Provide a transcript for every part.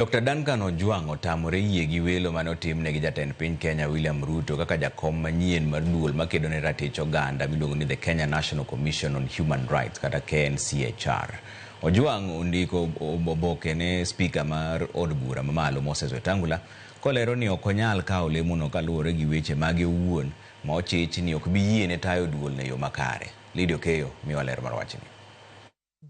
Dr. Duncan Ojwang otamore yie gi welo mane otimne gi jatend piny Kenya William Ruto kaka jakom manyien mar duol makedo ne ratich oganda miluongo ni the Kenya National Commission on Human Rights kata KNCHR. Ojwang ondiko oboke ne spika mar od bura mamalo Moses Wetangula kolero ni ok onyal kawo lemono kaluwore gi weche mage owuon ma ochich ni ok bi yiene tayo duol ne yo makare. Lydia Keyo miwa ler mar wachni.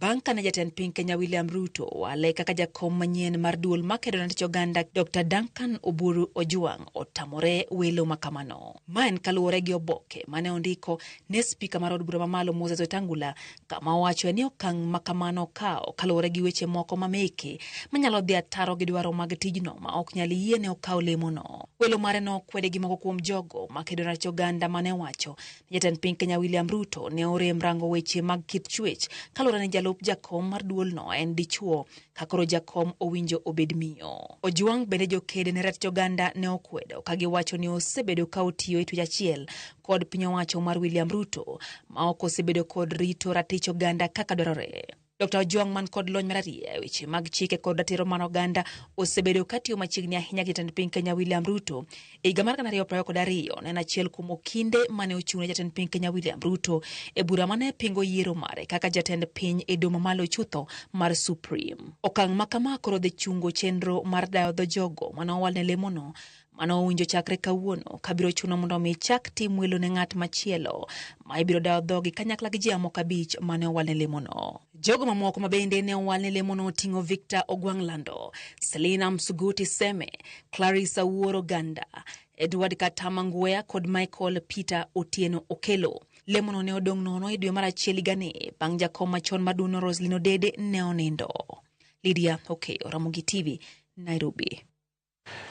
Banka na jatend piny Kenya William Ruto wale kaka jakom manyien mar duol makedo ne ratich oganda Dr. Duncan Oburu Ojwang otamore welo makamano. Ma en kaluwore gi oboke mane ondiko ne spika mar od bura mamalo Moses Wetangula kama owacho ni okang' makamano kao kaluwore gi weche moko mameke manyalo dhi ataro gi dwaro mag tijno ma ok nyal yiene okaw lemono. Welo mare no kwede gi moko kuom jogo makedo ne ratich oganda mane wacho jatend piny Kenya William Ruto ne orem rango weche mag kit chwech kaluwore ni jakom mar duol no en dichuo kakoro jakom owinjo obed miyo. Ojwang bende jokede ne ratich oganda ne okwedo kagiwacho ni osebedo ka otiyo e tich achiel kod piny owacho mar William Ruto ma ok osebedo kod rito ratich oganda kaka dwarore. Dr. Ojwang man kod lony mararieya weche mag chike kod ratiro mar oganda osebedo katiyo machiegni ahinya gi jatend piny Kenya William Ruto. E higa mar 2022 ne en achiel kuom okinde mane ochung' ne jatend piny Kenya William Ruto e bura mane pingo yiero mare kaka jatend piny e domo malo chutho mar Supreme. Okang' makama koro dhi chungo chenro mar dayo dho jogo mane owal ne lemono mane owinjo chakre kawuono kabiro chuno mondo mi chak tim welo ne ng'at machielo ma ibiro dayo dhogi kanyakla gi ji moko 5 mane owal ne lemono. Jogo mamoko mabende ne owal ne lemono oting'o Victor Ogwanglando, Selina Msuguti Seme, Clarissa Wuoro Ganda, Edward Katama Ngwea kod Michael Peter Otieno Okelo. Lemono ne odong' nono e dwe mar achiel higani bang' jakom machon maduno Roslyn Odede ne onindo. Lydia Okeyo, Ramogi TV, Nairobi.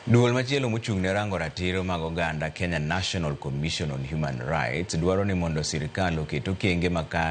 Duol machielo mochung' ne rango ratiro mag oganda Kenya National Commission on Human Rights dwaro ni mondo sirkal oket okenge makare